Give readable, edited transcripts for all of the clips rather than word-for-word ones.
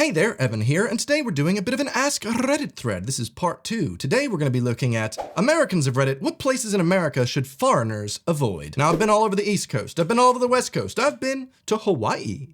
Hey there, Evan here, and today we're doing a bit of an Ask Reddit thread. This is part 2. Today we're going to be looking at Americans of Reddit, what places in America should foreigners avoid? Now, I've been all over the East Coast, I've been all over the West Coast, I've been to Hawaii.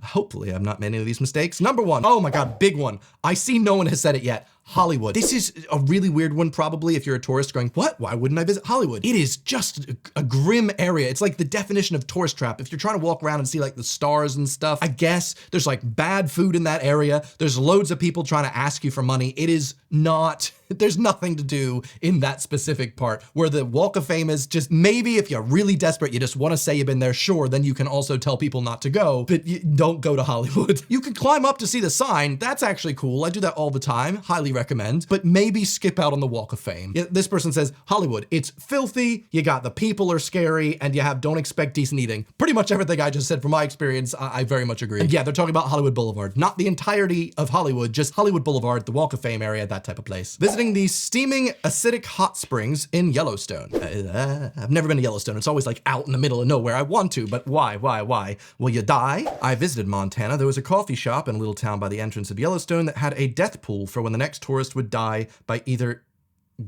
Hopefully I've not made any of these mistakes. Number 1, oh my god, big one. I see no one has said it yet. Hollywood. This is a really weird one probably if you're a tourist going, what? Why wouldn't I visit Hollywood? It is just a grim area. It's like the definition of tourist trap. If you're trying to walk around and see like the stars and stuff, I guess there's like bad food in that area. There's loads of people trying to ask you for money. It is not, there's nothing to do in that specific part where the Walk of Fame is. Just maybe if you're really desperate, you just want to say you've been there, sure, then you can also tell people not to go, but you don't go to Hollywood. You can climb up to see the sign. That's actually cool. I do that all the time. Highly recommend, but maybe skip out on the Walk of Fame. This person says, Hollywood, it's filthy, you got the people are scary, and you have don't expect decent eating. Pretty much everything I just said from my experience, I very much agree. And yeah, they're talking about Hollywood Boulevard, not the entirety of Hollywood, just Hollywood Boulevard, the Walk of Fame area, that type of place. Visiting the steaming acidic hot springs in Yellowstone. I've never been to Yellowstone. It's always like out in the middle of nowhere. I want to, but why? Will you die? I visited Montana. There was a coffee shop in a little town by the entrance of Yellowstone that had a death pool for when the next tourist would die by either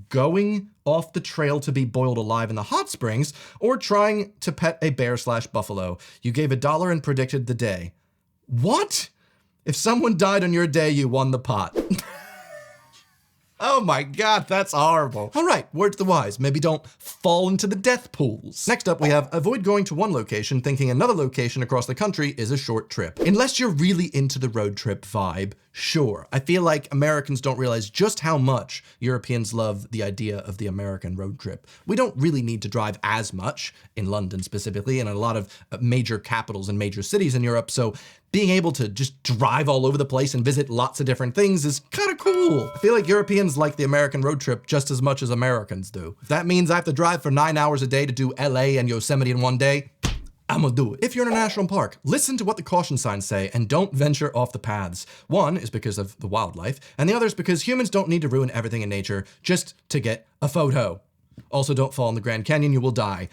going off the trail to be boiled alive in the hot springs or trying to pet a bear/buffalo. You gave $1 and predicted the day. What? If someone died on your day, you won the pot. Oh my god, that's horrible. All right, word to the wise, maybe don't fall into the death pools. Next up, we have avoid going to one location thinking another location across the country is a short trip. Unless you're really into the road trip vibe, sure. I feel like Americans don't realize just how much Europeans love the idea of the American road trip. We don't really need to drive as much, in London specifically, and a lot of major capitals and major cities in Europe, so being able to just drive all over the place and visit lots of different things is kind of cool. I feel like Europeans like the American road trip just as much as Americans do. If that means I have to drive for 9 hours a day to do LA and Yosemite in one day, I'm gonna do it. If you're in a national park, listen to what the caution signs say and don't venture off the paths. One is because of the wildlife, and the other is because humans don't need to ruin everything in nature just to get a photo. Also, don't fall in the Grand Canyon, you will die.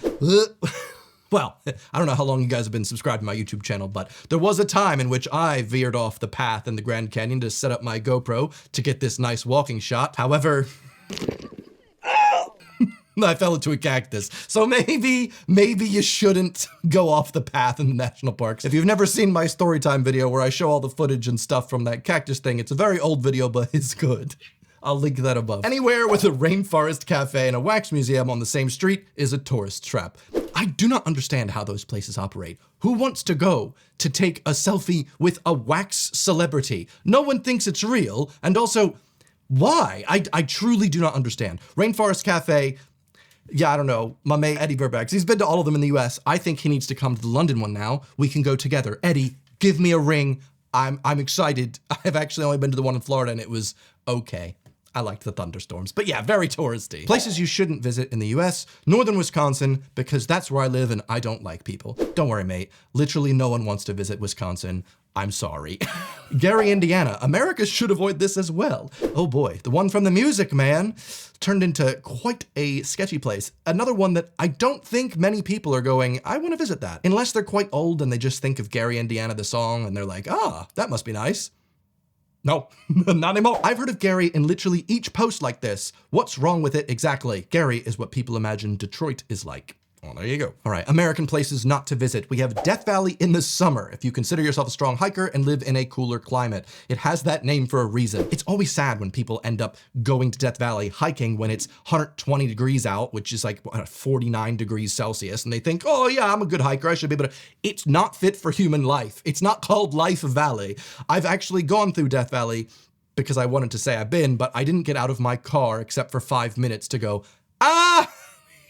Well, I don't know how long you guys have been subscribed to my YouTube channel, but there was a time in which I veered off the path in the Grand Canyon to set up my GoPro to get this nice walking shot. However, I fell into a cactus. So maybe you shouldn't go off the path in the national parks. If you've never seen my storytime video where I show all the footage and stuff from that cactus thing, it's a very old video, but it's good. I'll link that above. Anywhere with a rainforest cafe and a wax museum on the same street is a tourist trap. I do not understand how those places operate. Who wants to go to take a selfie with a wax celebrity? No one thinks it's real, and also, why? I truly do not understand. Rainforest Cafe, yeah, I don't know, my mate Eddie Verbax, he's been to all of them in the US. I think he needs to come to the London one now. We can go together. Eddie, give me a ring. I'm excited. I've actually only been to the one in Florida and it was okay. I liked the thunderstorms, but yeah, very touristy. Places you shouldn't visit in the US, northern Wisconsin, because that's where I live and I don't like people. Don't worry, mate. Literally no one wants to visit Wisconsin. I'm sorry. Gary, Indiana. America should avoid this as well. Oh boy, the one from The Music Man turned into quite a sketchy place. Another one that I don't think many people are going, I want to visit that. Unless they're quite old and they just think of Gary, Indiana, the song, and they're like, ah, that must be nice. No, not anymore. I've heard of Gary in literally each post like this. What's wrong with it exactly? Gary is what people imagine Detroit is like. Well, there you go. All right, American places not to visit. We have Death Valley in the summer, if you consider yourself a strong hiker and live in a cooler climate. It has that name for a reason. It's always sad when people end up going to Death Valley hiking when it's 120 degrees out, which is like 49 degrees Celsius, and they think, oh yeah, I'm a good hiker, I should be able to. It's not fit for human life. It's not called Life Valley. I've actually gone through Death Valley because I wanted to say I've been, but I didn't get out of my car except for 5 minutes to go,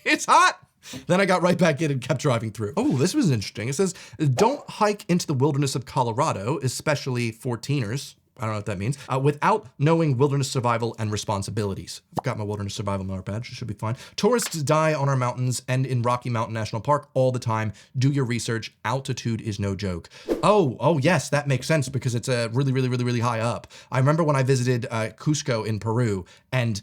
it's hot. Then I got right back in and kept driving through. Oh, this was interesting. It says, don't hike into the wilderness of Colorado, especially for teeners. I don't know what that means, without knowing wilderness survival and responsibilities. I've got my wilderness survival merit badge, it should be fine. Tourists die on our mountains and in Rocky Mountain National Park all the time. Do your research, altitude is no joke. Oh yes, that makes sense because it's really high up. I remember when I visited Cusco in Peru, and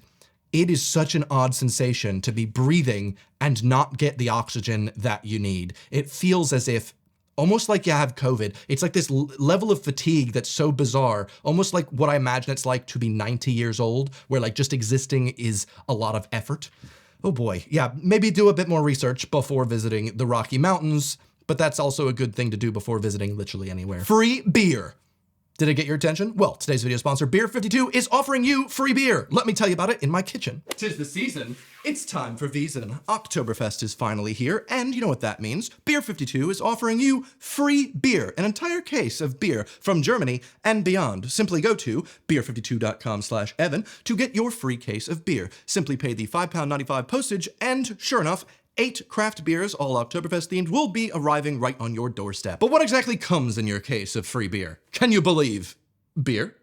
it is such an odd sensation to be breathing and not get the oxygen that you need. It feels as if almost like you have COVID. It's like this level of fatigue that's so bizarre, almost like what I imagine it's like to be 90 years old, where like just existing is a lot of effort. Oh boy, yeah, maybe do a bit more research before visiting the Rocky Mountains, but that's also a good thing to do before visiting literally anywhere. Free beer. Did it get your attention? Well, today's video sponsor, Beer 52, is offering you free beer. Let me tell you about it in my kitchen. 'Tis the season. It's time for Wiesn. Oktoberfest is finally here, and you know what that means. Beer 52 is offering you free beer, an entire case of beer from Germany and beyond. Simply go to beer52.com/Evan to get your free case of beer. Simply pay the £5.95 postage, and sure enough, 8 craft beers, all Oktoberfest themed, will be arriving right on your doorstep. But what exactly comes in your case of free beer? Can you believe? Beer?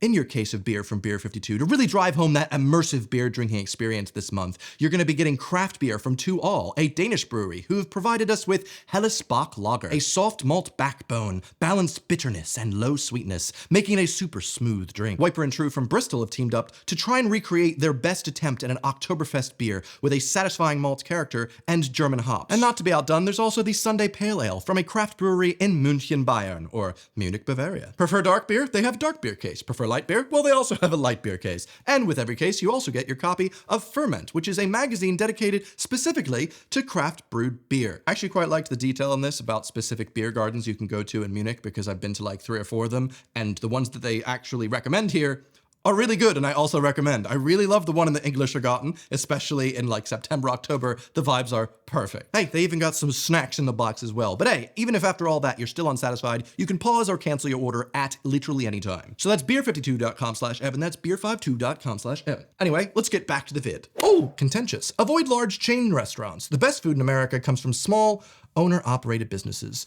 In your case of beer from Beer 52, to really drive home that immersive beer drinking experience this month, you're going to be getting craft beer from 2all, a Danish brewery who have provided us with Hellesbach Lager, a soft malt backbone, balanced bitterness, and low sweetness, making it a super smooth drink. Wiper and True from Bristol have teamed up to try and recreate their best attempt at an Oktoberfest beer with a satisfying malt character and German hops. And not to be outdone, there's also the Sunday Pale Ale from a craft brewery in München, Bayern, or Munich, Bavaria. Prefer dark beer? They have dark beer case. Prefer light beer? Well, they also have a light beer case. And with every case, you also get your copy of Ferment, which is a magazine dedicated specifically to craft brewed beer. I actually quite liked the detail on this about specific beer gardens you can go to in Munich, because I've been to like 3 or 4 of them, and the ones that they actually recommend here are really good, and I also recommend. I really love the one in the Englischergarten, especially in like September, October. The vibes are perfect. Hey, they even got some snacks in the box as well. But hey, even if after all that you're still unsatisfied, you can pause or cancel your order at literally any time. So that's beer52.com/Evan. That's beer52.com/Evan. Anyway, let's get back to the vid. Oh, contentious. Avoid large chain restaurants. The best food in America comes from small, owner-operated businesses.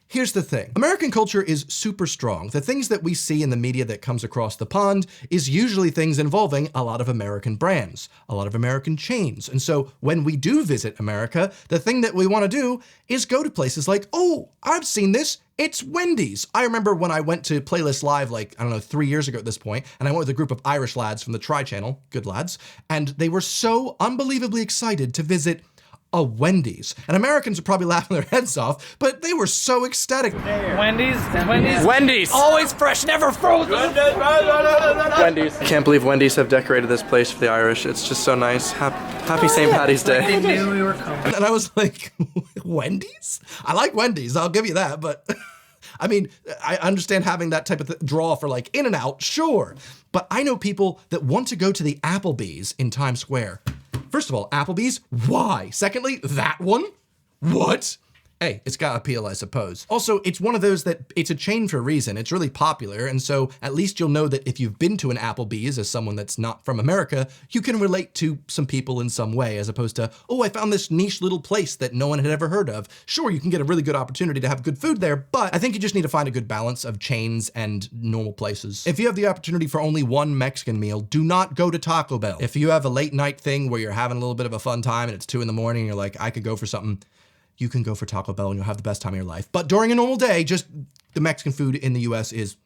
Here's the thing. American culture is super strong. The things that we see in the media that comes across the pond is usually things involving a lot of American brands, a lot of American chains. And so when we do visit America, the thing that we want to do is go to places like, oh, I've seen this. It's Wendy's. I remember when I went to Playlist Live, like, I don't know, 3 years ago at this point, and I went with a group of Irish lads from the Tri Channel, good lads, and they were so unbelievably excited to visit a Wendy's. And Americans are probably laughing their heads off, but they were so ecstatic. Wendy's. Wendy's. Always fresh, never frozen. Wendy's. Can't believe Wendy's have decorated this place for the Irish. It's just so nice. Happy St. Patty's Day. They knew we were coming. And I was like, Wendy's? I like Wendy's, I'll give you that, but I mean, I understand having that type of draw for like In-N-Out, sure. But I know people that want to go to the Applebee's in Times Square. First of all, Applebee's, why? Secondly, that one? What? Hey, it's got appeal, I suppose. Also, it's one of those that it's a chain for a reason. It's really popular, and so at least you'll know that if you've been to an Applebee's as someone that's not from America, you can relate to some people in some way, as opposed to, oh, I found this niche little place that no one had ever heard of. Sure, you can get a really good opportunity to have good food there, but I think you just need to find a good balance of chains and normal places. If you have the opportunity for only one Mexican meal, do not go to Taco Bell. If you have a late night thing where you're having a little bit of a fun time and it's 2 in the morning, you're like, I could go for something, you can go for Taco Bell and you'll have the best time of your life. But during a normal day, just the Mexican food in the US is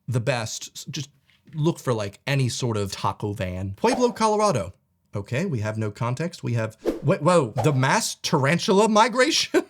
the best. Just look for like any sort of taco van. Pueblo, Colorado. Okay, we have no context. We have, whoa, the mass tarantula migration?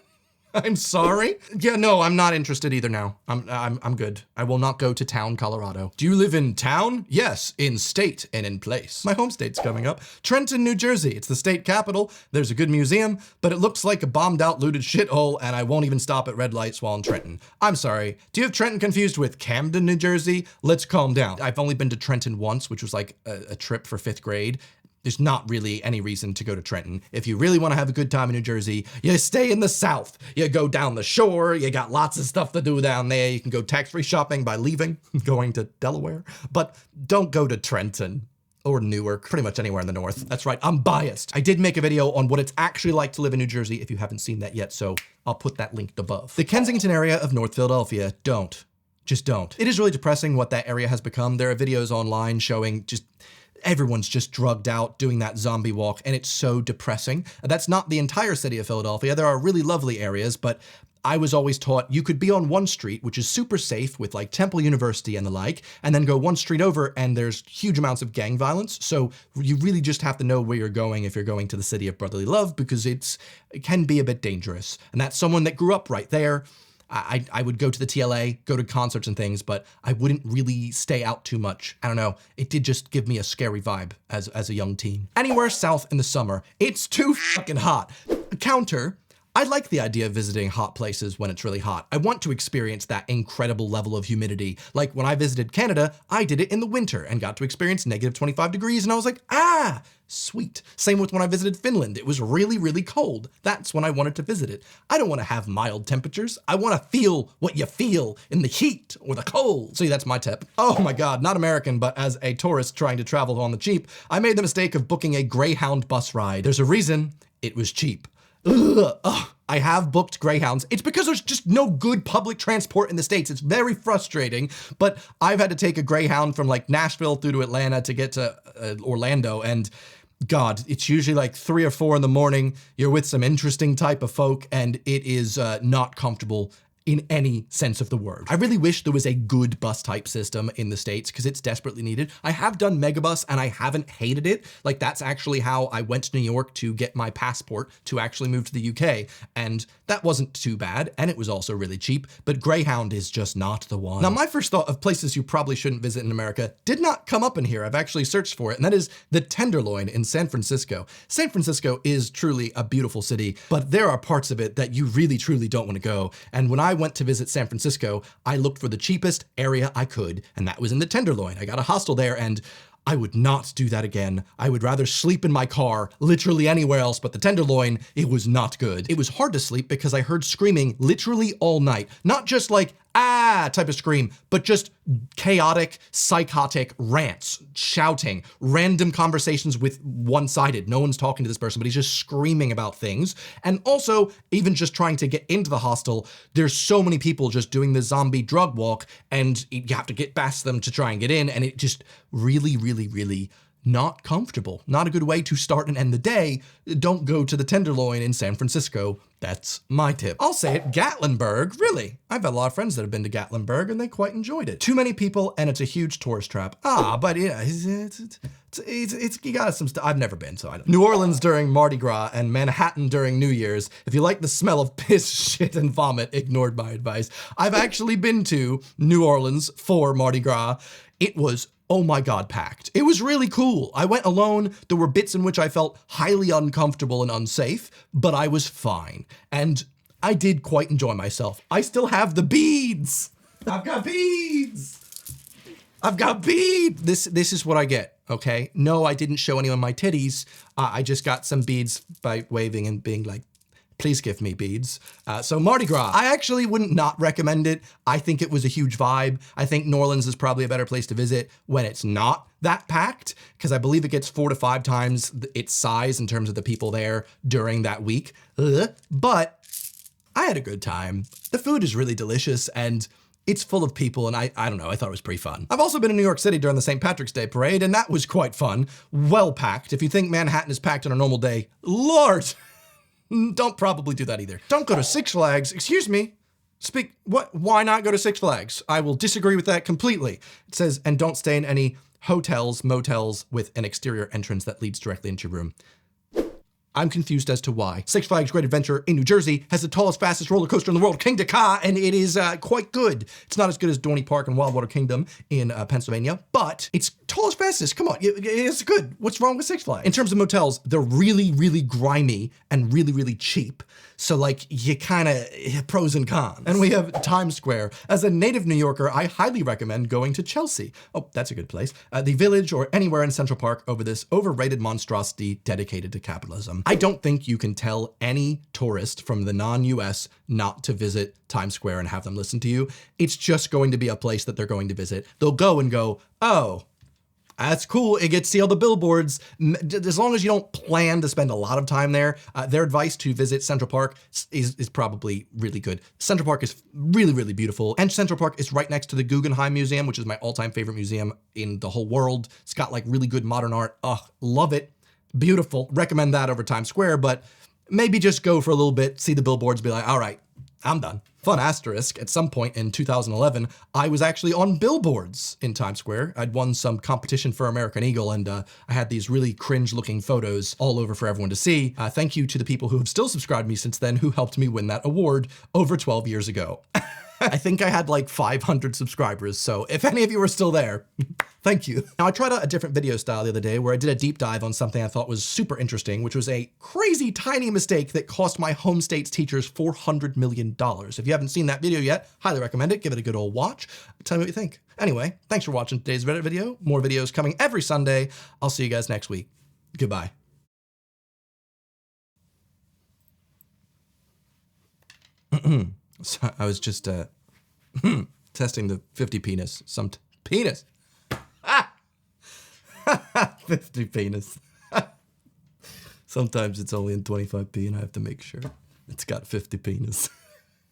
I'm sorry. Yeah, no, I'm not interested either now. I'm good. I will not go to town, Colorado. Do you live in town? Yes, in state and in place. My home state's coming up. Trenton, New Jersey. It's the state capital. There's a good museum, but it looks like a bombed out looted shithole, and I won't even stop at red lights while in Trenton. I'm sorry. Do you have Trenton confused with Camden, New Jersey? Let's calm down. I've only been to Trenton once, which was like a trip for 5th grade. There's not really any reason to go to Trenton. If you really want to have a good time in New Jersey, you stay in the South. You go down the shore, you got lots of stuff to do down there. You can go tax-free shopping by leaving, going to Delaware, but don't go to Trenton or Newark, pretty much anywhere in the North. That's right, I'm biased. I did make a video on what it's actually like to live in New Jersey if you haven't seen that yet, so I'll put that linked above. The Kensington area of North Philadelphia, don't. Just don't. It is really depressing what that area has become. There are videos online showing just everyone's just drugged out doing that zombie walk, and it's so depressing. That's not the entire city of Philadelphia. There are really lovely areas, but I was always taught you could be on one street, which is super safe with like Temple University and the like, and then go one street over and there's huge amounts of gang violence. So you really just have to know where you're going if you're going to the city of brotherly love, because it can be a bit dangerous. And that's someone that grew up right there. I would go to the TLA, go to concerts and things, but I wouldn't really stay out too much. I don't know. It did just give me a scary vibe as a young teen. Anywhere south in the summer, it's too fucking hot. Counter. I like the idea of visiting hot places when it's really hot. I want to experience that incredible level of humidity. Like when I visited Canada, I did it in the winter and got to experience negative 25 degrees and I was like, ah, sweet. Same with when I visited Finland. It was really, really cold. That's when I wanted to visit it. I don't want to have mild temperatures. I want to feel what you feel in the heat or the cold. See, that's my tip. Oh my God, not American, but as a tourist trying to travel on the cheap, I made the mistake of booking a Greyhound bus ride. There's a reason it was cheap. Ugh. I have booked Greyhounds. It's because there's just no good public transport in the States. It's very frustrating, but I've had to take a Greyhound from like Nashville through to Atlanta to get to Orlando, and God, it's usually like 3 or 4 in the morning. You're with some interesting type of folk, and it is not comfortable in any sense of the word. I really wish there was a good bus type system in the States because it's desperately needed. I have done Megabus and I haven't hated it. Like that's actually how I went to New York to get my passport to actually move to the UK. And that wasn't too bad. And it was also really cheap, but Greyhound is just not the one. Now, my first thought of places you probably shouldn't visit in America did not come up in here. I've actually searched for it, and that is the Tenderloin in San Francisco. San Francisco is truly a beautiful city, but there are parts of it that you really, truly don't want to go. And when I went to visit San Francisco, I looked for the cheapest area I could, and that was in the Tenderloin. I got a hostel there, and I would not do that again. I would rather sleep in my car, literally anywhere else but the Tenderloin. It was not good. It was hard to sleep because I heard screaming literally all night. Not just like, ah, type of scream, but just chaotic, psychotic rants, shouting, random conversations with one-sided. No one's talking to this person, but he's just screaming about things. And also, even just trying to get into the hostel, there's so many people just doing the zombie drug walk, and you have to get past them to try and get in, and it just really, really, really not comfortable. Not a good way to start and end the day. Don't go to the Tenderloin in San Francisco. That's my tip. I'll say it, Gatlinburg, really. I've had a lot of friends that have been to Gatlinburg and they quite enjoyed it. Too many people and it's a huge tourist trap. But yeah, it's you got some stuff. I've never been, so I don't. New Orleans during Mardi Gras and Manhattan during New Year's. If you like the smell of piss, shit, and vomit, ignored my advice. I've actually been to New Orleans for Mardi Gras. It was, oh my God, packed. It was really cool. I went alone. There were bits in which I felt highly uncomfortable and unsafe, but I was fine. And I did quite enjoy myself. I still have the beads. I've got beads. I've got beads. This is what I get, okay? No, I didn't show anyone my titties. I just got some beads by waving and being like, please give me beads. So Mardi Gras, I actually wouldn't not recommend it. I think it was a huge vibe. I think New Orleans is probably a better place to visit when it's not that packed, because I believe it gets 4 to 5 times its size in terms of the people there during that week. But I had a good time. The food is really delicious and it's full of people, and I don't know, I thought it was pretty fun. I've also been in New York City during the St. Patrick's Day parade, and that was quite fun. Well packed. If you think Manhattan is packed on a normal day, Lord, don't probably do that either. Don't go to Six Flags. Excuse me. Why not go to Six Flags? I will disagree with that completely. It says, and don't stay in any hotels, motels with an exterior entrance that leads directly into your room. I'm confused as to why. Six Flags Great Adventure in New Jersey has the tallest, fastest roller coaster in the world, King Ka, and it is quite good. It's not as good as Dorney Park and Wildwater Kingdom in Pennsylvania, but it's tallest, fastest. Come on, it's good. What's wrong with Six Flags? In terms of motels, they're really, really grimy and really, really cheap. So like you kind of pros and cons. And we have Times Square. As a native New Yorker, I highly recommend going to Chelsea. Oh, that's a good place. The Village or anywhere in Central Park over this overrated monstrosity dedicated to capitalism. I don't think you can tell any tourist from the non-US not to visit Times Square and have them listen to you. It's just going to be a place that they're going to visit. They'll go and go, oh, that's cool. It gets to see all the billboards. As long as you don't plan to spend a lot of time there, their advice to visit Central Park is probably really good. Central Park is really, really beautiful. And Central Park is right next to the Guggenheim Museum, which is my all-time favorite museum in the whole world. It's got like really good modern art. Ugh, love it. Beautiful. Recommend that over Times Square, but maybe just go for a little bit, see the billboards, be like, all right, I'm done. Fun asterisk, at some point in 2011, I was actually on billboards in Times Square. I'd won some competition for American Eagle, and I had these really cringe-looking photos all over for everyone to see. Thank you to the people who have still subscribed to me since then, who helped me win that award over 12 years ago. I think I had like 500 subscribers, so if any of you are still there, thank you. Now, I tried out a different video style the other day where I did a deep dive on something I thought was super interesting, which was a crazy tiny mistake that cost my home state's teachers $400 million. If you haven't seen that video yet, highly recommend it. Give it a good old watch. Tell me what you think. Anyway, thanks for watching today's Reddit video. More videos coming every Sunday. I'll see you guys next week. Goodbye. So I was just testing the 50 penis. Penis. 50 penis. Sometimes it's only in 25p and I have to make sure it's got 50 penis.